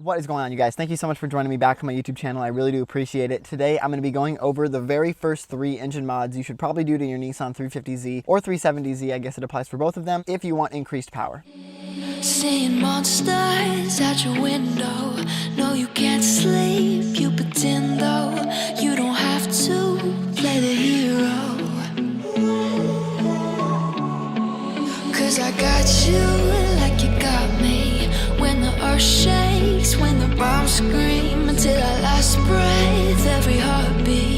What is going on, you guys? Thank you so much for joining me back on my YouTube channel. I really do appreciate it. Today, I'm going to be going over the very first 3 engine mods you should probably do to your Nissan 350z or 370z. I guess it applies for both of them if you want increased power. Seeing monsters out your window. No, you can't sleep. You pretend though you don't have to play the hero. 'Cause I got you like you got me. When the earth shakes, when the bombs scream, until our last breath, every heartbeat.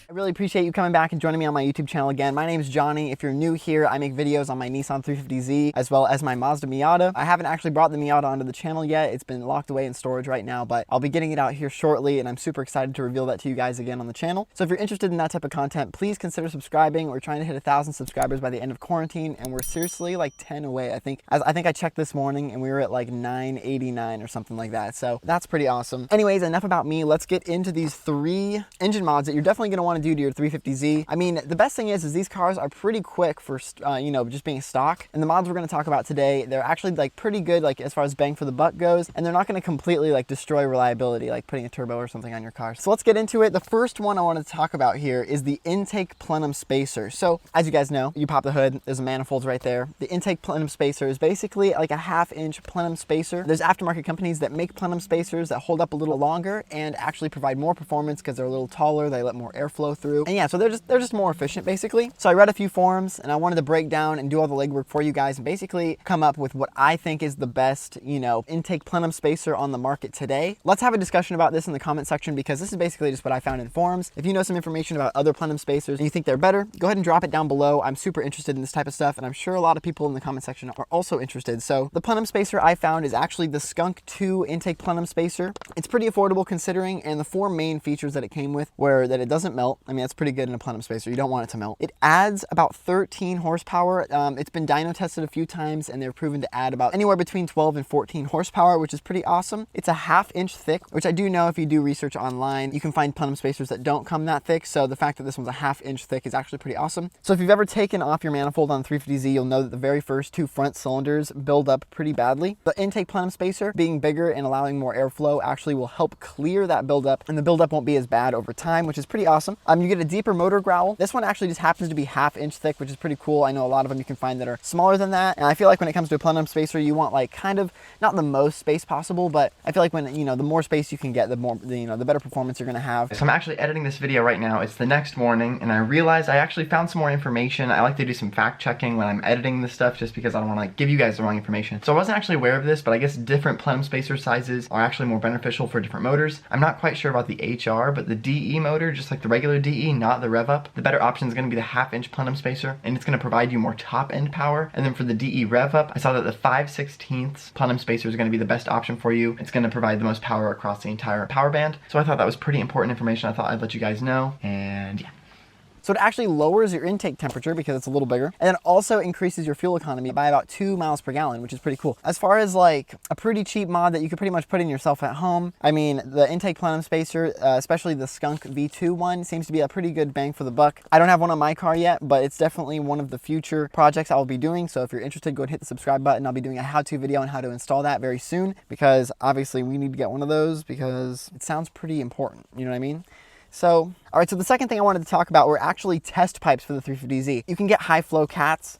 I really appreciate you coming back and joining me on my YouTube channel again. My name is Johnny. If you're new here, I make videos on my Nissan 350z as well as my Mazdamiata. I haven't actually brought the Miata onto the channel yet. It's been locked away in storage right now, but I'll be getting it out here shortly, and I'm super excited to reveal that to you guys again on the channel. So if you're interested in that type of content, please consider subscribing. We're trying to hit 1,000 subscribers by the end of quarantine, and we're seriously like 10 away. I think I checked this morning and we were at like 989 or something like that. So that's pretty awesome. Anyways, enough about me. Let's get into these 3 engine mods that you're definitely going to want to do to your 350z. I mean, the best thing is these cars are pretty quick for, you know, just being stock. And the mods we're going to talk about today, they're actually like pretty good, like as far as bang for the buck goes. And they're not going to completely like destroy reliability, like putting a turbo or something on your car. So let's get into it. The first one I wanted to talk about here is the intake plenum spacer. So as you guys know, you pop the hood, there's a manifold right there. The intake plenum spacer is basically like a 1/2-inch plenum spacer. There's aftermarket companies that make plenum spacers that hold up a little longer and actually provide more performance because they're a little taller. They let more airflow through. And yeah, so they're just more efficient basically. So I read a few forums and I wanted to break down and do all the legwork for you guys and basically come up with what I think is the best, you know, intake plenum spacer on the market today. Let's have a discussion about this in the comment section because this is basically just what I found in forums. If you know some information about other plenum spacers and you think they're better, go ahead and drop it down below. I'm super interested in this type of stuff and I'm sure a lot of people in the comment section are also interested. So the plenum spacer I found is actually the Skunk 2 intake plenum spacer. It's pretty affordable considering, and the 4 main features that it came with were that it doesn't melt. I mean, that's pretty good in a plenum spacer. You don't want it to melt. It adds about 13 horsepower. It's been dyno tested a few times and they're proven to add about anywhere between 12 and 14 horsepower, which is pretty awesome. It's a 1/2-inch thick, which I do know if you do research online, you can find plenum spacers that don't come that thick. So the fact that this one's a 1/2-inch thick is actually pretty awesome. So if you've ever taken off your manifold on 350z, you'll know that the very first 2 front cylinders build up pretty badly. The intake plenum spacer being bigger and allowing more airflow actually will help clear that buildup, and the buildup won't be as bad over time, which is pretty awesome. You get a deeper motor growl. This one actually just happens to be 1/2-inch thick, which is pretty cool. I know a lot of them you can find that are smaller than that. And I feel like when it comes to a plenum spacer, you want like kind of not the most space possible, but I feel like when, you know, the more space you can get, the more, you know, the better performance you're going to have. So I'm actually editing this video right now. It's the next morning and I realized I actually found some more information. I like to do some fact checking when I'm editing this stuff just because I don't want to like give you guys the wrong information. So I wasn't actually aware of this, but I guess different plenum spacer sizes are actually more beneficial for different motors. I'm not quite sure about the HR, but the DE motor, just like the regular DE, not the rev up, the better option is going to be the 1/2-inch plenum spacer, and it's going to provide you more top end power. And then for the DE rev up, I saw that the 5/16 plenum spacer is going to be the best option for you. It's going to provide the most power across the entire power band. So I thought that was pretty important information. I thought I'd let you guys know, and yeah. So it actually lowers your intake temperature because it's a little bigger, and then also increases your fuel economy by about 2 miles per gallon, which is pretty cool. As far as like a pretty cheap mod that you could pretty much put in yourself at home, I mean, the intake plenum spacer, especially the Skunk V2 one, seems to be a pretty good bang for the buck. I don't have one on my car yet, but it's definitely one of the future projects I will be doing. So if you're interested, go ahead and hit the subscribe button. I'll be doing a how-to video on how to install that very soon because obviously we need to get one of those because it sounds pretty important. You know what I mean? So, all right, so the second thing I wanted to talk about were actually test pipes for the 350z. You can get high flow cats.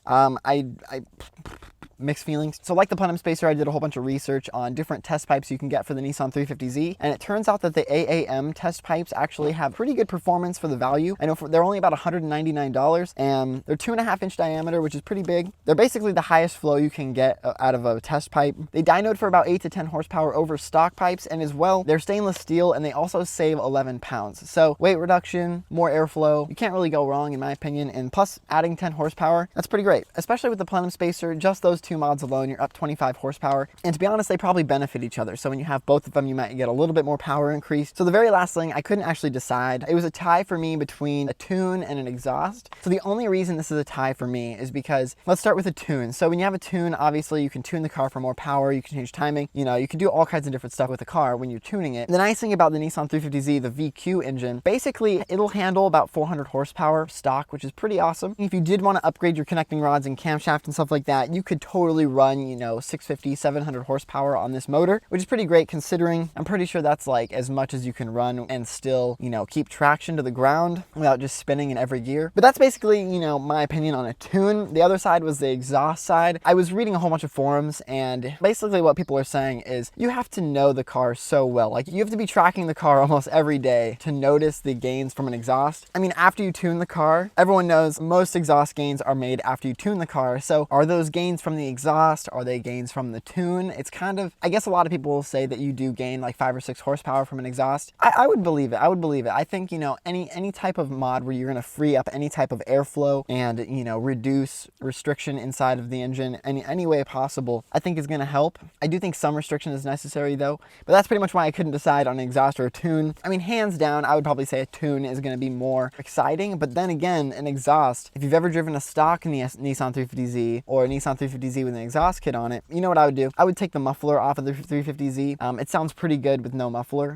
Mixed feelings. So like the plenum spacer, I did a whole bunch of research on different test pipes you can get for the Nissan 350z, and it turns out that the AAM test pipes actually have pretty good performance for the value. I know they're only about $199, and they're 2.5-inch diameter, which is pretty big. They're basically the highest flow you can get out of a test pipe. They dynoed for about 8 to 10 horsepower over stock pipes, and as well, they're stainless steel, and they also save 11 pounds. So weight reduction, more airflow, you can't really go wrong in my opinion, and plus adding 10 horsepower, that's pretty great, especially with the plenum spacer. Just those two mods alone, you're up 25 horsepower. And to be honest, they probably benefit each other. So when you have both of them, you might get a little bit more power increase. So the very last thing, I couldn't actually decide. It was a tie for me between a tune and an exhaust. So the only reason this is a tie for me is because, let's start with a tune. So when you have a tune, obviously you can tune the car for more power, you can change timing, you know, you can do all kinds of different stuff with the car when you're tuning it. The nice thing about the Nissan 350z, the VQ engine, basically it'll handle about 400 horsepower stock, which is pretty awesome. If you did want to upgrade your connecting rods and camshaft and stuff like that, you could totally run, you know, 650, 700 horsepower on this motor, which is pretty great considering I'm pretty sure that's like as much as you can run and still, you know, keep traction to the ground without just spinning in every gear. But that's basically, you know, my opinion on a tune. The other side was the exhaust side. I was reading a whole bunch of forums, and basically what people are saying is you have to know the car so well. Like, you have to be tracking the car almost every day to notice the gains from an exhaust. I mean, after you tune the car, everyone knows most exhaust gains are made after you tune the car. So are those gains from the exhaust? Are they gains from the tune? It's kind of, I guess a lot of people will say that you do gain like 5 or 6 horsepower from an exhaust. I would believe it. I would believe it. I think, you know, any type of mod where you're going to free up any type of airflow and, you know, reduce restriction inside of the engine any way possible, I think is going to help. I do think some restriction is necessary though, but that's pretty much why I couldn't decide on an exhaust or a tune. I mean, hands down, I would probably say a tune is going to be more exciting, but then again, an exhaust, if you've ever driven a stock in the Nissan 350z or a Nissan 350z with an exhaust kit on it, you know what I would do? I would take the muffler off of the 350z. It sounds pretty good with no muffler.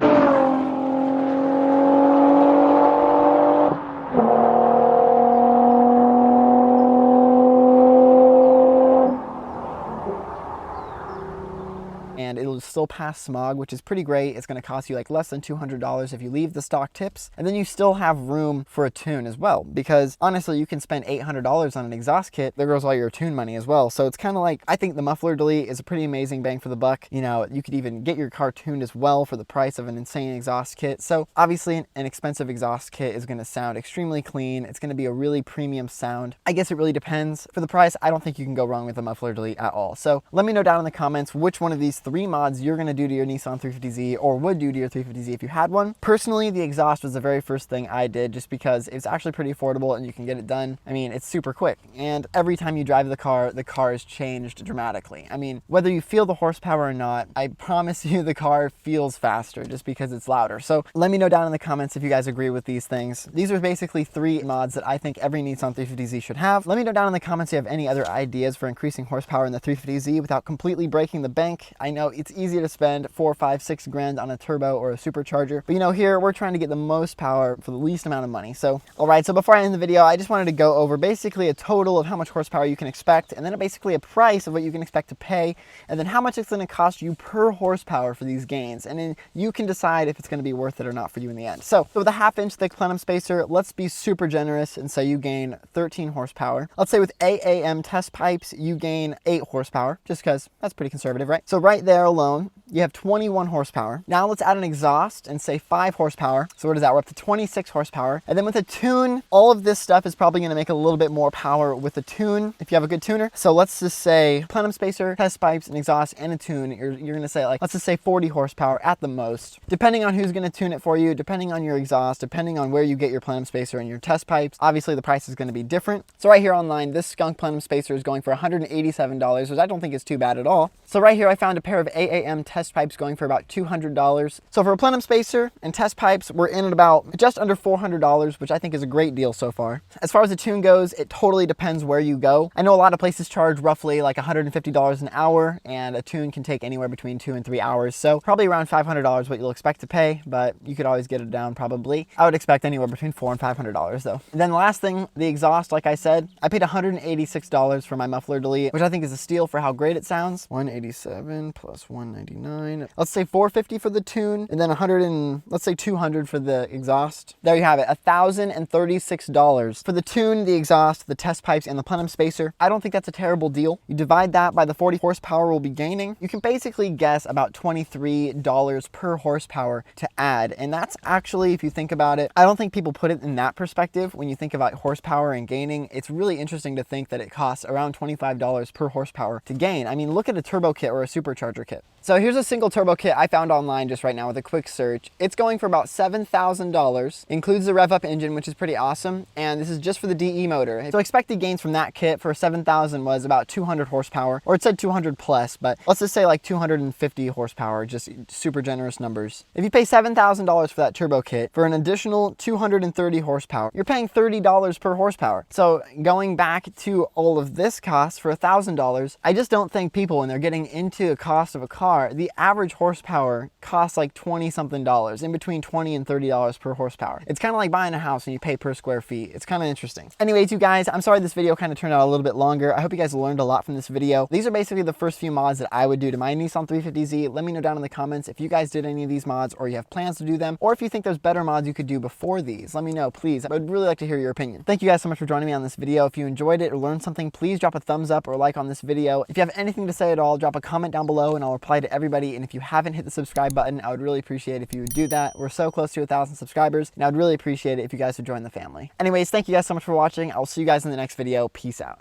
And it'll still pass smog, which is pretty great. It's going to cost you like less than $200 if you leave the stock tips. And then you still have room for a tune as well, because honestly, you can spend $800 on an exhaust kit. There goes all your tune money as well. So it's kind of like, I think the muffler delete is a pretty amazing bang for the buck. You know, you could even get your car tuned as well for the price of an insane exhaust kit. So obviously an expensive exhaust kit is going to sound extremely clean. It's going to be a really premium sound. I guess it really depends. For the price, I don't think you can go wrong with a muffler delete at all. So let me know down in the comments which one of these 3 mods you're going to do to your Nissan 350z or would do to your 350z if you had one. Personally, the exhaust was the very first thing I did just because it's actually pretty affordable and you can get it done. I mean, it's super quick, and every time you drive the car is changed dramatically. I mean, whether you feel the horsepower or not, I promise you the car feels faster just because it's louder. So let me know down in the comments if you guys agree with these things. These are basically 3 mods that I think every Nissan 350z should have. Let me know down in the comments if you have any other ideas for increasing horsepower in the 350z without completely breaking the bank. I know it's easy to spend 4, 5, 6 grand on a turbo or a supercharger, but you know, here we're trying to get the most power for the least amount of money. So all right, so before I end the video, I just wanted to go over basically a total of how much horsepower you can expect, and then basically a price of what you can expect to pay, and then how much it's going to cost you per horsepower for these gains, and then you can decide if it's going to be worth it or not for you in the end. So with a 1/2 inch thick plenum spacer, let's be super generous and say you gain 13 horsepower. Let's say with AAM test pipes you gain 8 horsepower, just because that's pretty conservative, right? So right there alone you have 21 horsepower. Now let's add an exhaust and say 5 horsepower. So what is that? We're up to 26 horsepower. And then with a tune, all of this stuff is probably going to make a little bit more power with a tune if you have a good tuner. So let's just say plenum spacer, test pipes, an exhaust, and a tune. You're going to say, like, let's just say 40 horsepower at the most. Depending on who's going to tune it for you, depending on your exhaust, depending on where you get your plenum spacer and your test pipes, obviously the price is going to be different. So right here online, this skunk plenum spacer is going for $187, which I don't think is too bad at all. So right here I found a pair of AAM test pipes going for about $200. So for a plenum spacer and test pipes, we're in at about just under $400, which I think is a great deal so far. As far as the tune goes, it totally depends where you go. I know a lot of places charge roughly like $150 an hour, and a tune can take anywhere between 2 and 3 hours. So probably around $500 what you'll expect to pay, but you could always get it down probably. I would expect anywhere between $400 and $500 though. And then the last thing, the exhaust, like I said, I paid $186 for my muffler delete, which I think is a steal for how great it sounds. 187 plus 199. Let's say $450 for the tune, and then let's say $200 for the exhaust. There you have it, $1,036 for the tune, the exhaust, the test pipes, and the plenum spacer. I don't think that's a terrible deal. You divide that by the 40 horsepower we'll be gaining, you can basically guess about $23 per horsepower to add. And that's actually, if you think about it, I don't think people put it in that perspective. When you think about horsepower and gaining, it's really interesting to think that it costs around $25 per horsepower to gain. I mean, look at a turbo kit or a supercharger kit. So here's a single turbo kit I found online just right now with a quick search. It's going for about $7,000. Includes the rev up engine, which is pretty awesome. And this is just for the DE motor. So expected gains from that kit for $7,000 was about 200 horsepower, or it said 200 plus, but let's just say like 250 horsepower, just super generous numbers. If you pay $7,000 for that turbo kit for an additional 230 horsepower, you're paying $30 per horsepower. So going back to all of this cost for $1,000, I just don't think people, when they're getting into the cost of a car, the average horsepower costs like 20 something dollars, in between $20 and $30 per horsepower. It's kind of like buying a house and you pay per square feet. It's kind of interesting. Anyways, you guys, I'm sorry this video kind of turned out a little bit longer. I hope you guys learned a lot from this video. These are basically the first few mods that I would do to my Nissan 350z. Let me know down in the comments if you guys did any of these mods, or you have plans to do them, or if you think there's better mods you could do before these. Let me know, please. I would really like to hear your opinion. Thank you guys so much for joining me on this video. If you enjoyed it or learned something, please drop a thumbs up or like on this video. If you have anything to say at all, drop a comment down below and I'll reply to everybody. And if you haven't hit the subscribe button, I would really appreciate it if you would do that. We're so close to 1,000 subscribers, and I would really appreciate it if you guys would join the family. Anyways, thank you guys so much for watching. I'll see you guys in the next video. Peace out.